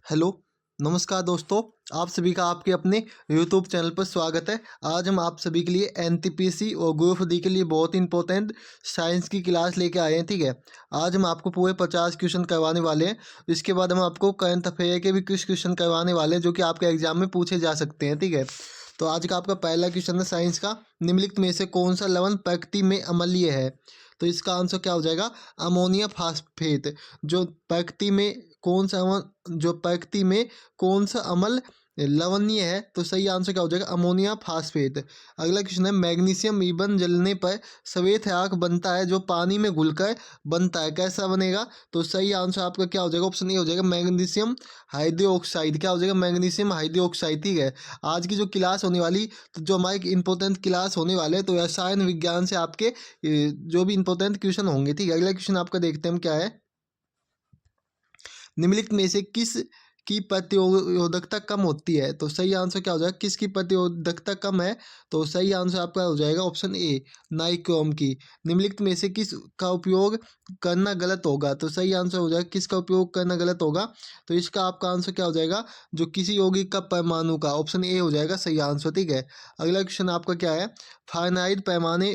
Hello, नमस्कार दोस्तों। आप सभी का आपके अपने यूट्यूब चैनल पर स्वागत है। आज हम आप सभी के लिए एनटीपीसी और ग्रुप डी के लिए बहुत इंपॉर्टेंट साइंस की क्लास लेके आए हैं। ठीक है, आज हम आपको पूरे 50 क्वेश्चन करवाने वाले हैं। इसके बाद हम आपको करंट अफेयर के भी कुछ क्वेश्चन करवाने वाले हैं जो कि आपके एग्जाम में पूछे जा सकते हैं। ठीक है, तो आज का आपका पहला क्वेश्चन है साइंस का। निम्नलिखित में से कौन सा लवण प्रकृति में अम्लीय है? तो इसका आंसर क्या हो जाएगा? Ammonia phosphate. जो प्रकृति में कौन सा जो प्रकृति में कौन सा अम्ल लवणीय है? तो सही आंसर क्या हो जाएगा? Ammonia phosphate. अगला क्वेश्चन है, मैग्नीशियम ईंधन जलने पर श्वेत राख बनता है जो पानी में घुलकर बनता है, कैसा बनेगा? तो सही आंसर आपका क्या हो जाएगा? ऑप्शन ए हो जाएगा मैग्नीशियम हाइड्रोक्साइड। क्या हो जाएगा? Magnesium hydroxide. ठीक है, आज की जो क्लास होने वाली, तो जो हमारी इंपॉर्टेंट क्लास होने वाले, तो रसायन विज्ञान से आपके जो भी इंपॉर्टेंट क्वेश्चन होंगे। ठीक है, अगला क्वेश्चन आपका देखते हैं हम क्या है। निम्नलिखित में से किस की प्रतिरोधकता कम होती है? तो सही आंसर क्या हो जाएगा? किसकी प्रतिरोधकता कम है? तो सही आंसर आपका हो जाएगा ऑप्शन ए, नाइक्रोम की। निम्नलिखित में से किस का उपयोग करना गलत होगा? तो सही आंसर हो जाएगा किसका उपयोग करना गलत होगा? तो इसका आपका आंसर क्या हो जाएगा? जो किसी यौगिक का परमाणु का, ऑप्शन ए हो जाएगा सही आंसर। ठीक है, अगला क्वेश्चन आपका क्या है। फारेनहाइट पैमाने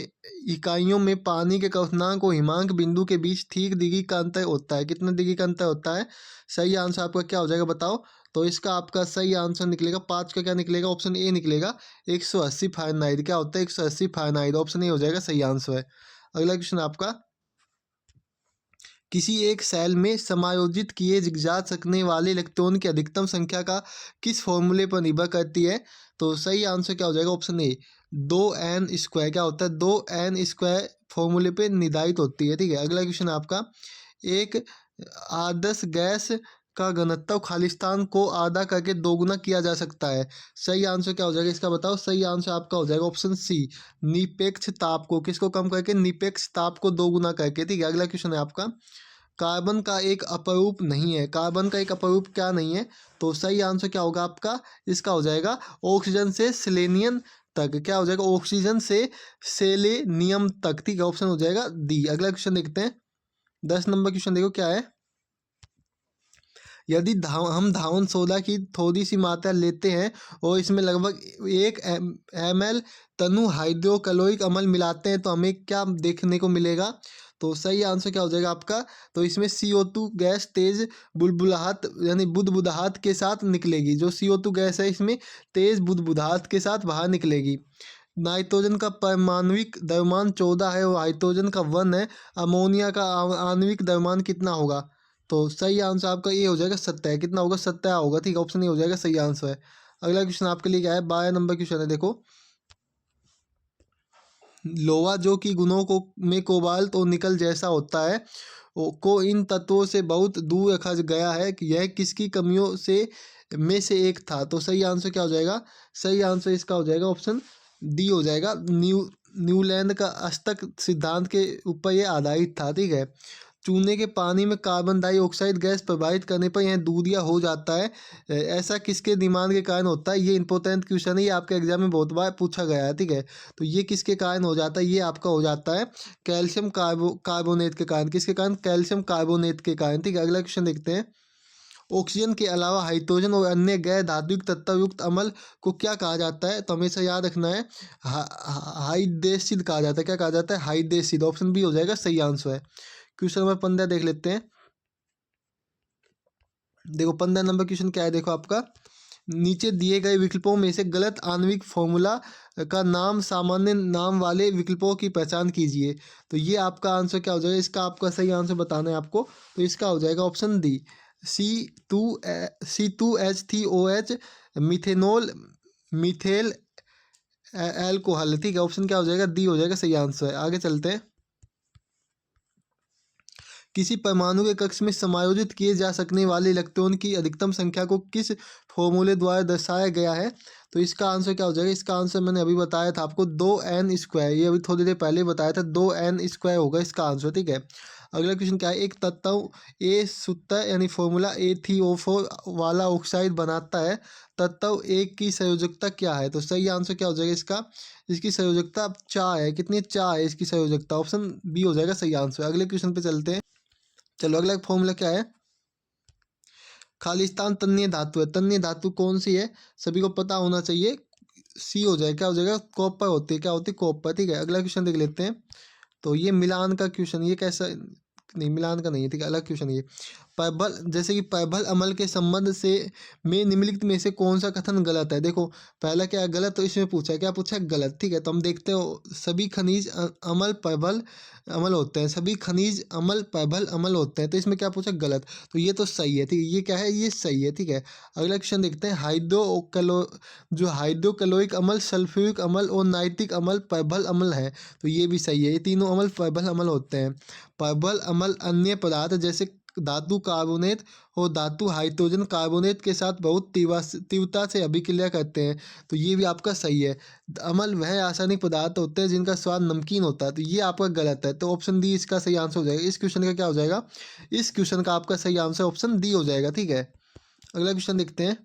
इकाइयों में पानी के क्वथनांक और हिमांक बिंदु के बीच ठीक डिग्री का अंतर होता है। कितने डिग्री का अंतर होता है? सही आंसर आपका क्या हो जाएगा बताओ? तो इसका आपका सही आंसर निकलेगा 5 का क्या निकलेगा? ऑप्शन ए निकलेगा 180 फारेनहाइट। क्या होता है 180 फारेनहाइट? ऑप्शन ए हो जाएगा सही आंसर है। अगला क्वेश्चन आपका, किसी एक सेल में समायोजित किए जा सकने वाले इलेक्ट्रॉन की अधिकतम संख्या का किस फॉर्मूले पर निर्भर करती है? तो सही आंसर क्या हो जाएगा? Option A, 2n²। क्या होता है? 2n² फॉर्मूले पे निर्धारित होती है। ठीक है, अगला क्वेश्चन आपका, एक आदर्श गैस का घनत्व खालिस्तान को आधा करके दोगुना किया जा सकता है। सही आंसर क्या हो जाएगा इसका बताओ? सही आंसर आपका हो जाएगा ऑप्शन सी, निरपेक्ष ताप को। किसको कम करके? निरपेक्ष ताप को दोगुना करके। ठीक है, अगला क्वेश्चन है आपका, कार्बन का एक अपरूप नहीं है। कार्बन का एक अपरूप क्या नहीं है? तो सही आंसर क्या होगा आपका? इसका हो जाएगा ऑक्सीजन से सेलेनियम तक। क्या हो जाएगा? ऑक्सीजन से सेलेनियम तक। ठीक है, ऑप्शन हो जाएगा डी। अगला क्वेश्चन देखते हैं, 10 नंबर क्वेश्चन देखो क्या है। यदि हम धावन सोडा की थोड़ी सी मात्रा लेते हैं और इसमें लगभग 1 ml तनु हाइड्रोक्लोरिक अम्ल मिलाते हैं तो हमें क्या देखने को मिलेगा? तो सही आंसर क्या हो जाएगा आपका? तो इसमें CO2 गैस तेज बुलबुलाहट यानी बुदबुदाहट के साथ निकलेगी। जो CO2 गैस है इसमें तेज बुदबुदाहट के साथ बाहर निकलेगी। नाइट्रोजन का परमाणविक द्रव्यमान 14 है और हाइड्रोजन का 1 है। अमोनिया का आणविक द्रव्यमान कितना होगा? तो सही आंसर आपका ये हो जाएगा 17। कितना होगा? 17 होगा। ठीक है, ऑप्शन ये हो जाएगा सही आंसर है। अगला क्वेश्चन आपके लिए क्या है? 12 नंबर क्वेश्चन है देखो। लोहा जो कि गुणों को में कोबाल्ट और निकल जैसा होता है को इन तत्वों से बहुत दूर रखा गया है कि यह किसकी कमियों से में से एक था? तो सही आंसर क्या हो जाएगा? सही आंसर इसका हो जाएगा ऑप्शन डी हो जाएगा, न्यूलैंड का अष्टक सिद्धांत के ऊपर ये आधारित था। ठीक है, चूने के पानी में कार्बन डाइऑक्साइड गैस प्रवाहित करने पर यह दूधिया हो जाता है। ऐसा किसके डिमांड के कारण होता है? ये इंपॉर्टेंट क्वेश्चन है, ये आपके एग्जाम में बहुत बार पूछा गया है। ठीक है, तो ये किसके कारण हो जाता है? ये आपका हो जाता है कैल्शियम कार्बोनेट के कारण। किसके कारण? कैल्शियम कार्बोनेट के कारण। ठीक है, अगला क्वेश्चन देखते हैं। ऑक्सीजन के अलावा हाइड्रोजन और अन्य गैर धात्विक तत्व युक्त अम्ल को क्या कहा जाता है? तो हमेशा याद रखना है, हाइड्रेसिड कहा जाता है। क्या कहा जाता है? हाइड्रेसिड। ऑप्शन बी हो जाएगा सही आंसर है। क्वेश्चन नंबर 15 देख लेते हैं। देखो 15 नंबर क्वेश्चन क्या है देखो आपका, नीचे दिए गए विकल्पों में से गलत आणविक फॉर्मूला का नाम सामान्य नाम वाले विकल्पों की पहचान कीजिए। तो ये आपका आंसर क्या हो जाएगा? इसका आपका सही आंसर बताना है आपको। तो इसका हो जाएगा option D, C2H3OH, methanol methyl alcohol. ठीक है, ऑप्शन क्या हो जाएगा? डी हो जाएगा सही आंसर है। आगे चलते हैं। किसी परमाणु के कक्ष में समायोजित किए जा सकने वाले इलेक्ट्रॉन की अधिकतम संख्या को किस फॉर्मूले द्वारा दर्शाया गया है? तो इसका आंसर क्या हो जाएगा? इसका आंसर मैंने अभी बताया था आपको, 2n²। ये अभी थोड़ी देर पहले बताया था, 2n² होगा इसका आंसर। ठीक है, अगला क्वेश्चन क्या है। एक तत्व ए सूत्र यानी फॉर्मूला A3O4 वाला ऑक्साइड बनाता है, तत्व एक की संयोजकता क्या है? तो सही आंसर क्या हो जाएगा इसका? इसकी संयोजकता 4 है। कितनी? 4 है इसकी संयोजकता। ऑप्शन बी हो जाएगा सही आंसर। अगले क्वेश्चन पे चलते हैं। चलो अगला फॉर्मूला क्या है। खालिस्तान तन्य धातु है। तन्य धातु कौन सी है, सभी को पता होना चाहिए। सी हो जाएगा, क्या हो जाएगा, कॉपर होती है, क्या होती है, कॉपर। ठीक है, अगला क्वेश्चन देख लेते हैं। तो ये मिलान का क्वेश्चन, ये कैसा, नहीं मिलान का नहीं है, ठीक है, अलग क्वेश्चन ये। पैबल, जैसे कि पैबल अमल के संबंध से में निम्नलिखित में से कौन सा कथन गलत है। देखो पहला क्या है गलत, तो इसमें पूछा है, क्या पूछा है, गलत। ठीक है, तो हम देखते हो सभी खनिज अमल पैबल अमल होते हैं, सभी खनिज अमल पैबल अमल होते हैं, तो इसमें क्या पूछा, गलत। तो ये तो सही है, ठीक है, ये क्या है, ये सही है। ठीक है, अगला क्वेश्चन देखते हैं। जो हाइड्रोक्लोरिक अमल, सल्फ्यूरिक अमल और नाइट्रिक अमल पैबल अमल है, तो ये भी सही है, ये तीनों अमल पैबल अमल होते हैं। पैबल अमल अन्य पदार्थ जैसे धातु कार्बोनेट और धातु हाइड्रोजन कार्बोनेट के साथ बहुत तीव्रता से अभिक्रिया करते हैं, तो ये भी आपका सही है। अमल वह रासायनिक पदार्थ होते हैं जिनका स्वाद नमकीन होता है, तो ये आपका गलत है, तो ऑप्शन डी इसका सही आंसर हो जाएगा। इस क्वेश्चन का क्या हो जाएगा, इस क्वेश्चन का आपका सही आंसर ऑप्शन डी हो जाएगा। ठीक है, अगला क्वेश्चन देखते हैं।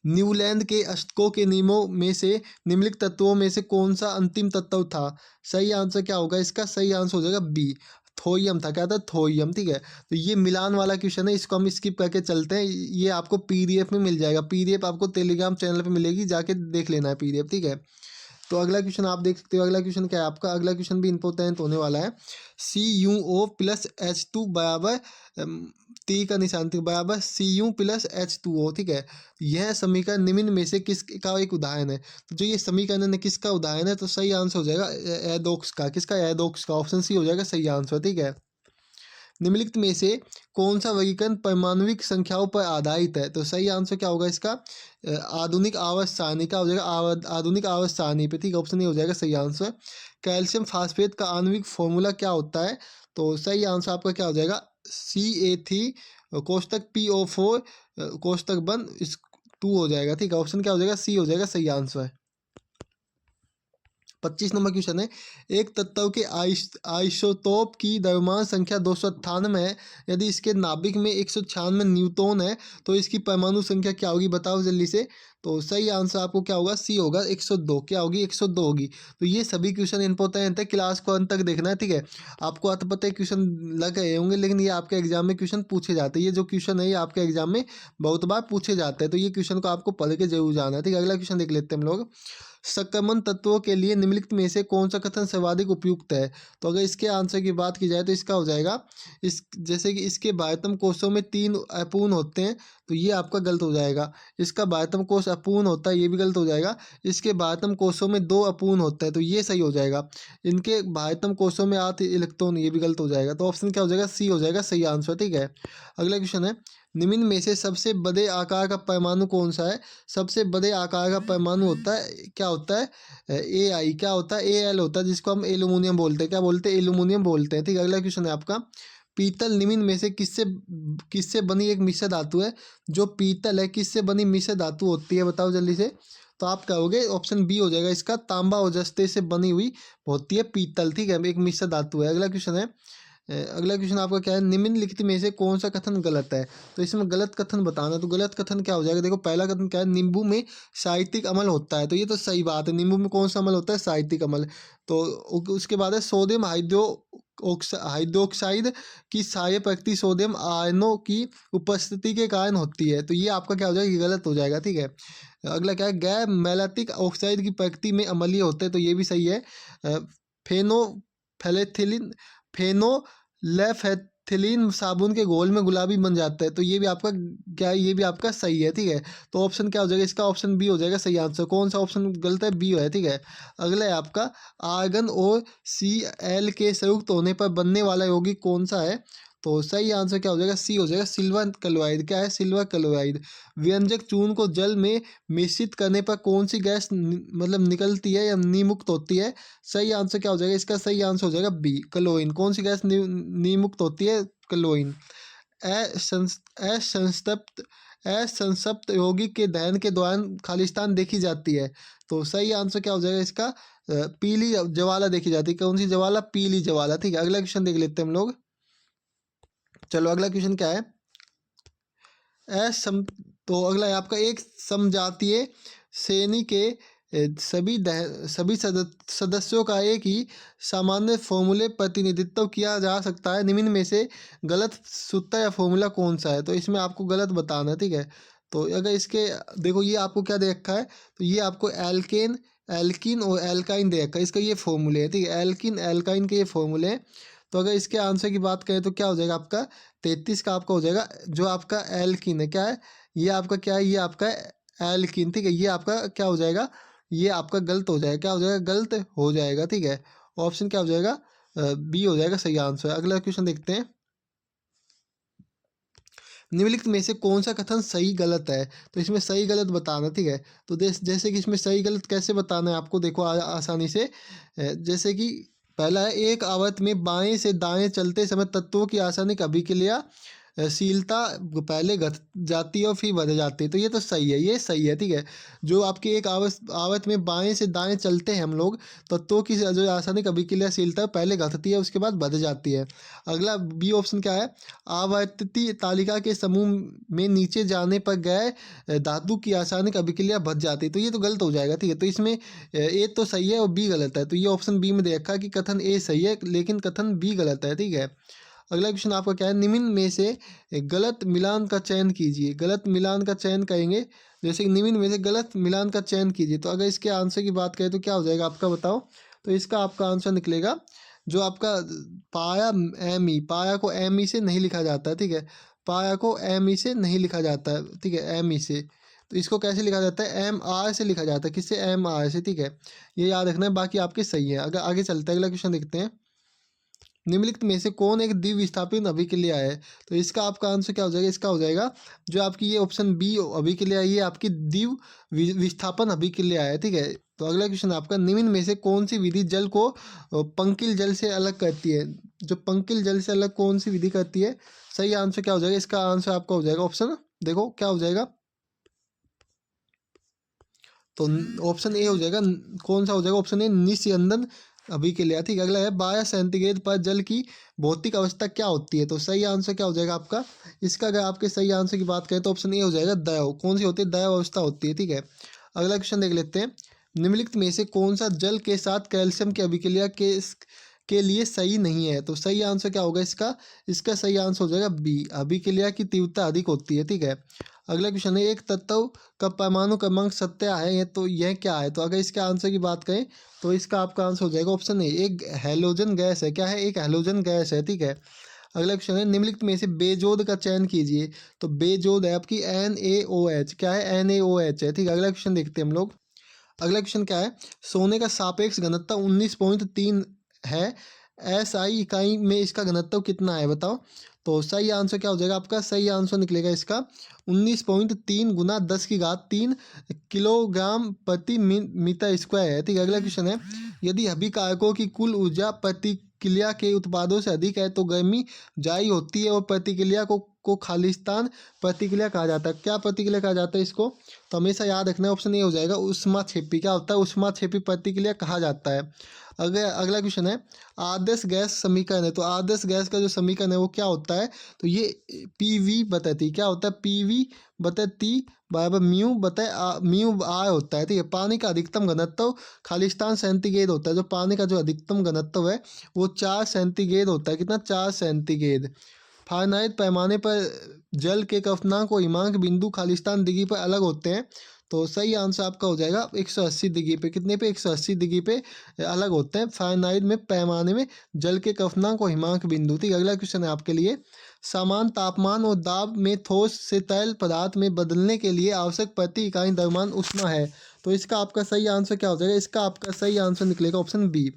न्यूलैंड के अष्टकों के नियमों में से निम्नलिखित तत्वों में से कौन सा अंतिम तत्व था। सही आंसर क्या होगा, इसका सही आंसर हो जाएगा बी, थोरियम था। क्या था, थोरियम। ठीक है, तो ये मिलान वाला क्वेश्चन है, इसको हम स्किप करके चलते हैं। ये आपको पीडीएफ में मिल जाएगा, पीडीएफ आपको टेलीग्राम चैनल पे मिलेगी, जाके देख लेना है पीडीएफ। ठीक है, तो अगला क्वेश्चन आप देख सकते हो। अगला क्वेश्चन क्या है आपका, अगला क्वेश्चन भी इंपॉर्टेंट होने वाला है। CuO+H2 बराबर टी का निशान बराबर Cu+H2O। ठीक है, यह समीकरण निम्न में से किसका एक उदाहरण है। तो जो ये समीकरण है किसका उदाहरण है, तो सही आंसर हो जाएगा एडोक्स का। किसका, एडोक्स का, ऑप्शन सी हो जाएगा सही आंसर। ठीक है, निम्नलिखित में से कौन सा वर्गीकरण परमाणुविक संख्याओं पर आधारित है, तो सही आंसर क्या होगा इसका, आधुनिक आवर्त सारणी का हो जाएगा, आधुनिक आवर्त सारणी पे। ठीक है, ऑप्शन ए हो जाएगा सही आंसर। कैल्शियम फास्फेट का आणविक फॉर्मूला क्या होता है, तो सही आंसर आपका क्या हो जाएगा, CA3 कोष्टक PO4 कोष्टक बन इस 2 हो जाएगा। ठीक है, ऑप्शन क्या हो जाएगा, सी हो जाएगा सही आंसर। 25 नंबर क्वेश्चन है। एक तत्व के आइसोटोप की द्रव्यमान संख्या 298 है, यदि इसके नाभिक में 196 न्यूट्रॉन है, तो इसकी परमाणु संख्या क्या होगी, बताओ जल्दी से। तो सही आंसर आपको क्या होगा, सी होगा 102। क्या होगी, 102 होगी। तो ये सभी क्वेश्चन इंपॉर्टेंट है, क्लास को अंत तक देखना है। ठीक है, आपको आता पता है क्वेश्चन लग रहे होंगे, लेकिन ये आपके एग्जाम में क्वेश्चन पूछे जाते हैं। ये जो क्वेश्चन है ये आपके एग्जाम में बहुत बार पूछे जाते हैं, तो ये क्वेश्चन को आपको पढ़ के जरूर जाना है। ठीक है, अगला क्वेश्चन देख लेते हैं हम लोग। संक्रमण तत्वों के लिए निम्नलिखित में से कौन सा कथन सर्वाधिक उपयुक्त है, तो अगर इसके आंसर की बात की जाए तो इसका हो जाएगा इस, जैसे कि इसके बाह्यतम कोषों में 3 अपूर्ण होते हैं, तो ये आपका गलत हो जाएगा। इसका बाह्यतम कोष अपूर्ण होता है, ये भी गलत हो जाएगा। इसके बाह्यतम कोषों में 2 अपूर्ण होता है, तो ये सही हो जाएगा। इनके बाह्यतम कोषों में 8 इलेक्ट्रॉन, ये भी गलत हो जाएगा। तो ऑप्शन क्या हो जाएगा, सी हो जाएगा सही आंसर। ठीक है, अगला क्वेश्चन है। निम्न में से सबसे बड़े आकार का परमाणु कौन सा है। सबसे बड़े आकार का परमाणु होता है, क्या होता है, AI। क्या होता है, AL होता है, जिसको हम एल्यूमिनियम बोलते हैं। क्या बोलते हैं, एल्यूमिनियम बोलते हैं। ठीक है, अगला क्वेश्चन है आपका। पीतल निम्न में से किससे किससे बनी एक मिश्र धातु है। जो पीतल है किससे बनी मिश्र धातु होती है, बताओ जल्दी से। तो आप कहोगे ऑप्शन बी हो जाएगा इसका, तांबा और जस्ते से बनी हुई होती है पीतल। ठीक है, एक मिश्र धातु है। अगला क्वेश्चन है। अगला क्वेश्चन आपका क्या है, निम्नलिखित में से कौन सा कथन गलत है। तो इसमें गलत कथन बताना, तो गलत कथन क्या हो जाएगा, देखो पहला कथन क्या है, नींबू में साहित्यिक अमल होता है, तो ये तो सही बात है। नींबू में कौन सा अमल होता है, साहित्यिक अमल। तो उसके बाद है सोडियम हाइड्रोक्साइड की सहायक प्रकृति सोडियम आयनों की उपस्थिति के कारण होती है, तो ये आपका क्या हो जाएगा, ये गलत हो जाएगा। ठीक है, अगला क्या है, गैर मैलेटिक ऑक्साइड की प्रकृति में अम्लीय होते हैं, तो ये भी सही है। फेनोफेलेथिलीन फेनोलेफेथिलीन साबुन के घोल में गुलाबी बन जाता है, तो ये भी आपका क्या है, ये भी आपका सही है। ठीक है, तो ऑप्शन क्या हो जाएगा इसका, ऑप्शन बी हो जाएगा सही आंसर। कौन सा ऑप्शन गलत है, बी है। ठीक है, अगला है आपका। आर्गन और Cl के संयुक्त होने पर बनने वाला यौगिक कौन सा है, तो सही आंसर क्या हो जाएगा, सी हो जाएगा सिल्वर क्लोराइड। क्या है, सिल्वर क्लोराइड। व्यंजक चूर्ण को जल में मिश्रित करने पर कौन सी गैस मतलब निकलती है या निमुक्त होती है। सही आंसर क्या हो जाएगा इसका, सही आंसर हो जाएगा बी, क्लोरीन। कौन सी गैस निमुक्त होती है, क्लोरीन। असंतप्त असंतप्त यौगिक के दहन के दौरान खालिस्तान देखी जाती है, तो सही आंसर क्या हो जाएगा इसका, पीली ज्वाला देखी जाती है। कौन सी ज्वाला, पीली ज्वाला। ठीक है, अगला क्वेश्चन देख लेते हैं हम लोग। चलो अगला क्वेश्चन क्या है, असम तो अगला है आपका। एक समजातीय श्रेणी के सभी सदस्यों का एक ही सामान्य फॉर्मूले प्रतिनिधित्व किया जा सकता है। निम्न में से गलत सूत्र या फॉर्मूला कौन सा है? तो इसमें आपको गलत बताना है, ठीक है। तो अगर इसके देखो ये आपको क्या दे रखा है, तो ये आपको एल्केन, एल्किन और एल्काइन दे रखा है, इसका ये फॉर्मूले है, ठीक है। एल्किन एल्काइन के ये फॉर्मूले हैं। तो अगर इसके आंसर की बात करें तो क्या हो जाएगा आपका 33 का आपका हो जाएगा जो आपका एल्किन है, क्या है ये आपका, क्या है ये आपका एल्किन, ठीक है। ये आपका क्या हो जाएगा, ये आपका गलत हो जाएगा, क्या हो जाएगा, गलत हो जाएगा, ठीक है। ऑप्शन क्या हो जाएगा, बी हो जाएगा सही आंसर। अगला क्वेश्चन देखते हैं, निम्नलिखित में से कौन सा कथन सही गलत है? तो इसमें सही गलत बताना, ठीक है। तो जैसे कि इसमें सही गलत कैसे बताना है आपको, देखो आसानी से। जैसे कि पहला है, एक आवर्त में बाएं से दाएं चलते समय तत्वों की रासायनिक अभिक्रिया शीलता पहले घट जाती है और फिर बढ़ जाती है। तो ये तो सही है, ये सही है, ठीक है। जो आपकी एक आवर्त में बाएं से दाएं चलते हैं हम लोग, तत्वों की जो रासायनिक अभिक्रियाशीलता पहले घटती है उसके बाद बढ़ जाती है। अगला बी ऑप्शन क्या है, आवर्ती तालिका के समूह में नीचे जाने पर गए धातु की रासायनिक अभिक्रिया बढ़ जाती है। तो ये तो गलत हो जाएगा, ठीक है। तो इसमें ए तो सही है और बी गलत है। तो ये ऑप्शन बी में देखा कि कथन ए सही है लेकिन कथन बी गलत है, ठीक है। अगला क्वेश्चन आपका क्या है, निम्न में से गलत मिलान का चयन कीजिए। गलत मिलान का चयन करेंगे, जैसे कि निम्न में से गलत मिलान का चयन कीजिए। तो अगर इसके आंसर की बात करें तो क्या हो जाएगा आपका, बताओ। तो इसका आपका आंसर निकलेगा जो आपका पाया एम ई, पाया को एम ई से नहीं लिखा जाता है, ठीक है। पाया को एम ई से नहीं लिखा जाता है, ठीक है, एम ई से। तो इसको कैसे लिखा जाता है, एम आर से लिखा जाता है, किससे, एम आर से, ठीक है। ये याद रखना है, बाकी आपके सही है। अगर आगे चलते हैं, अगला क्वेश्चन देखते हैं, निम्नलिखित में से कौन एक द्विविस्थापित अभिक्रिया है? तो इसका आपका आंसर क्या हो जाएगा, इसका हो जाएगा जो आपकी ये ऑप्शन बी अभिक्रिया, ये आपकी विस्थापन अभिक्रिया है, ठीक है। तो अगला क्वेश्चन आपका, निम्न में से कौन सी विधि जल को पंकिल जल से अलग करती है? जो पंकिल जल से अलग कौन सी विधि करती है? सही आंसर क्या हो जाएगा, इसका आंसर आपका हो जाएगा ऑप्शन, देखो क्या हो जाएगा, तो ऑप्शन ए हो जाएगा। कौन सा हो जाएगा, ऑप्शन ए निस्यंदन अभिक्रिया, ठीक है। अगला है, 12 सेंटीग्रेड पर जल की भौतिक अवस्था क्या होती है? तो सही आंसर क्या हो जाएगा आपका, इसका अगर आपके सही आंसर की बात करें तो ऑप्शन ए हो जाएगा द्रव। कौन सी होती है, द्रव अवस्था होती है, ठीक है। अगला क्वेश्चन देख लेते हैं, निम्नलिखित में से कौन सा जल के साथ कैल्शियम की अभिक्रिया के लिए सही नहीं है? तो सही आंसर क्या होगा इसका, इसका सही आंसर हो जाएगा बी, अभिक्रिया की तीव्रता अधिक होती है, ठीक है। अगला क्वेश्चन है, एक तत्व का परमाणु क्रमांक 17 है, ये तो यह क्या है? तो अगर इसके आंसर की बात करें तो इसका आपका आंसर हो जाएगा ऑप्शन ए, एक हैलोजन गैस है, क्या है, एक हैलोजन गैस है, ठीक है। अगला क्वेश्चन है, निम्नलिखित में से बेजोड़ का चयन कीजिए। तो बेजोड़ है आपकी NaOH, क्या है, NaOH है, ठीक है। अगला क्वेश्चन देखते हैं हम लोग, अगला क्वेश्चन क्या है, सोने का सापेक्ष घनत्व 19.3 है, SI इकाई में इसका घनत्व कितना है, बताओ। तो सही आंसर क्या हो जाएगा आपका, सही आंसर निकलेगा इसका 19.3 गुना 10 की घात 3 किलोग्राम प्रति मीटर स्क्वायर है, ठीक है। अगला क्वेश्चन है, यदि अभिकारकों की कुल ऊर्जा प्रतिक्रिया के उत्पादों से अधिक है तो गर्मी जारी होती है और प्रतिक्रिया को खालिस्तान प्रतिक्रिया कहा जाता है। क्या प्रतिक्रिया कहा जाता है इसको? तो हमेशा याद रखना है, ऑप्शन ए हो जाएगा ऊष्माक्षेपी। क्या होता है, ऊष्माक्षेपी प्रतिक्रिया कहा जाता है। अगर अगला क्वेश्चन है, आदर्श गैस समीकरण है। तो आदर्श गैस का जो समीकरण है वो क्या होता है? तो ये PV बता क्या होता है, PV बता T बराबर म्यू आर होता है, ठीक है। पानी का अधिकतम घनत्व खालिस्तान सेंटीग्रेड होता है। जो पानी का जो अधिकतम घनत्व है वो 4 सेंटीग्रेड होता है। कितना, 4 सेंटीग्रेड। फारेनहाइट पैमाने पर जल के क्वथनांक और हिमांक बिंदु खालिस्तान डिग्री पर अलग होते हैं। तो सही आंसर आपका हो जाएगा 180 डिग्री पे, कितने पे, 180 डिग्री पे अलग होते हैं फारेनहाइट में पैमाने में जल के क्वथनांक और हिमांक बिंदु, ठीक है। अगला क्वेश्चन है आपके लिए, समान तापमान और दाब में ठोस से तरल पदार्थ में बदलने के लिए आवश्यक प्रति इकाई द्रव्यमान ऊष्मा है। तो इसका आपका सही आंसर क्या हो जाएगा, इसका आपका सही आंसर निकलेगा ऑप्शन बी,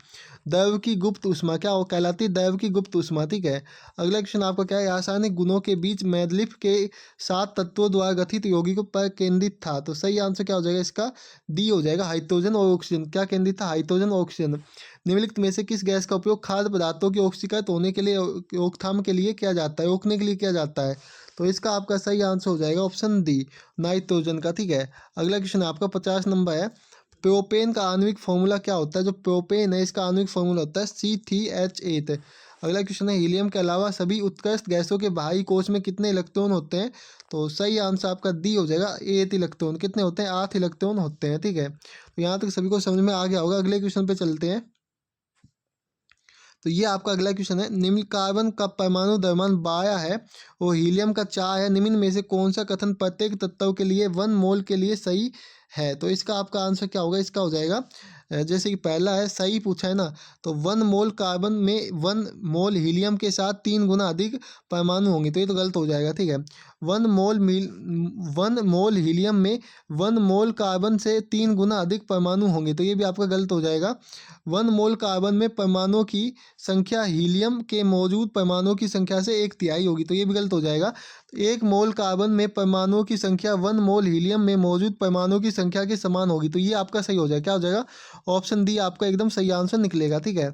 द्रव की गुप्त ऊष्मा। क्या हो कहलाती है, द्रव की गुप्त ऊष्मा, ठीक है। अगला क्वेश्चन आपका क्या है, रासायनिक गुणों के बीच मैदलिफ के 7 तत्वों द्वारा गठित यौगिकों पर केंद्रित था। तो सही आंसर क्या हो जाएगा इसका, डी हो जाएगा, हाइड्रोजन और ऑक्सीजन। क्या केंद्रित था, हाइड्रोजन और ऑक्सीजन। निम्नलिखित में से किस गैस का उपयोग खाद्य पदार्थों की ऑक्सीकृत होने के लिए, रोकथाम के लिए किया जाता है, रोकने के लिए किया जाता है? तो इसका आपका सही आंसर हो जाएगा ऑप्शन डी, नाइट्रोजन का, ठीक है। अगला क्वेश्चन आपका 50 नंबर है, प्रोपेन का आणविक फॉर्मूला क्या होता है? जो प्रोपेन है इसका आणविक फॉर्मूला होता है C3H8। अगला क्वेश्चन है हीलियम के अलावा सभी उत्कृष्ट गैसों के बाहरी कोश में कितने इलेक्ट्रॉन होते हैं? तो सही आंसर आपका डी हो जाएगा, 8 इलेक्ट्रॉन। कितने होते हैं? 8 इलेक्ट्रॉन होते हैं। ठीक है, तो यहाँ तक सभी को समझ में आ गया होगा। अगले क्वेश्चन पे चलते हैं। तो ये आपका अगला क्वेश्चन है, निम्न कार्बन का परमाणु द्रव्यमान 12 है और हीलियम का 4 है, निम्न में से कौन सा कथन प्रत्येक तत्व के लिए 1 मोल के लिए सही है? तो इसका आपका आंसर क्या होगा? इसका हो जाएगा जैसे कि पहला है सही पूछा है ना, तो 1 मोल कार्बन में 1 मोल हीलियम के साथ 3 गुना अधिक परमाणु होंगे, तो ये तो गलत हो जाएगा। ठीक है, 1 मोल हीलियम में 1 मोल कार्बन से 3 गुना अधिक परमाणु होंगे, तो ये भी आपका गलत हो जाएगा। 1 मोल कार्बन में परमाणुओं की संख्या हीलियम के मौजूद परमाणुओं की संख्या से 1/3 होगी, तो ये भी गलत हो जाएगा। 1 मोल कार्बन में परमाणुओं की संख्या 1 मोल हीलियम में मौजूद परमाणुओं की संख्या के समान होगी, तो ये आपका सही हो जाएगा। क्या हो जाएगा? ऑप्शन डी आपका एकदम सही आंसर निकलेगा। ठीक है,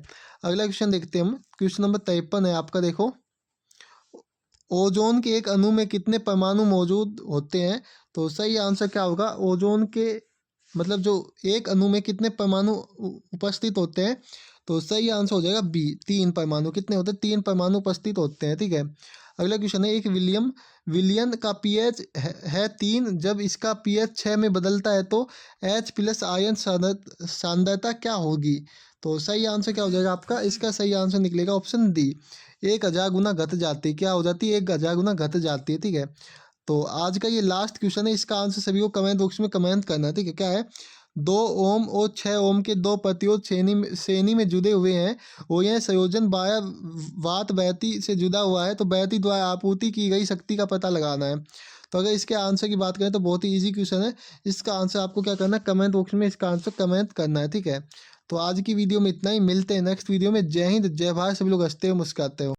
अगला क्वेश्चन देखते हैं हम। क्वेश्चन नंबर 53 है आपका, देखो ओजोन के एक अणु में कितने परमाणु मौजूद होते हैं? तो सही आंसर क्या होगा? ओजोन के मतलब जो एक अणु में कितने परमाणु उपस्थित होते हैं? तो सही आंसर हो जाएगा बी, 3 परमाणु। कितने होते हैं? 3 परमाणु उपस्थित होते हैं। ठीक है, अगला क्वेश्चन है, एक विलियन का पीएच है 3, जब इसका पीएच 6 में बदलता है तो H+ आयन सांद्रता क्या होगी? तो सही आंसर क्या हो जाएगा आपका? इसका सही आंसर निकलेगा ऑप्शन डी, 1000 गुना घट जाती है। क्या हो जाती है? 1000 गुना घट जाती है। ठीक है, तो आज का ये लास्ट क्वेश्चन है, इसका आंसर सभी को कमेंट बॉक्स में कमेंट करना है। ठीक है, क्या है? 2 ओम और 6 ओम के 2 प्रतिरोध श्रेणी में जुड़े हुए हैं और यह संयोजन 12 वाट बैटरी से जुड़ा हुआ है, तो बैटरी द्वारा आपूर्ति की गई शक्ति का पता लगाना है। तो अगर इसके आंसर की बात करें तो बहुत ही ईजी क्वेश्चन है। इसका आंसर आपको क्या करना है? कमेंट बॉक्स में इसका आंसर कमेंट करना है। ठीक है, तो आज की वीडियो में इतना ही। मिलते हैं नेक्स्ट वीडियो में। जय हिंद, जय भारत। सभी लोग हंसते हो मुस्कुराते हो।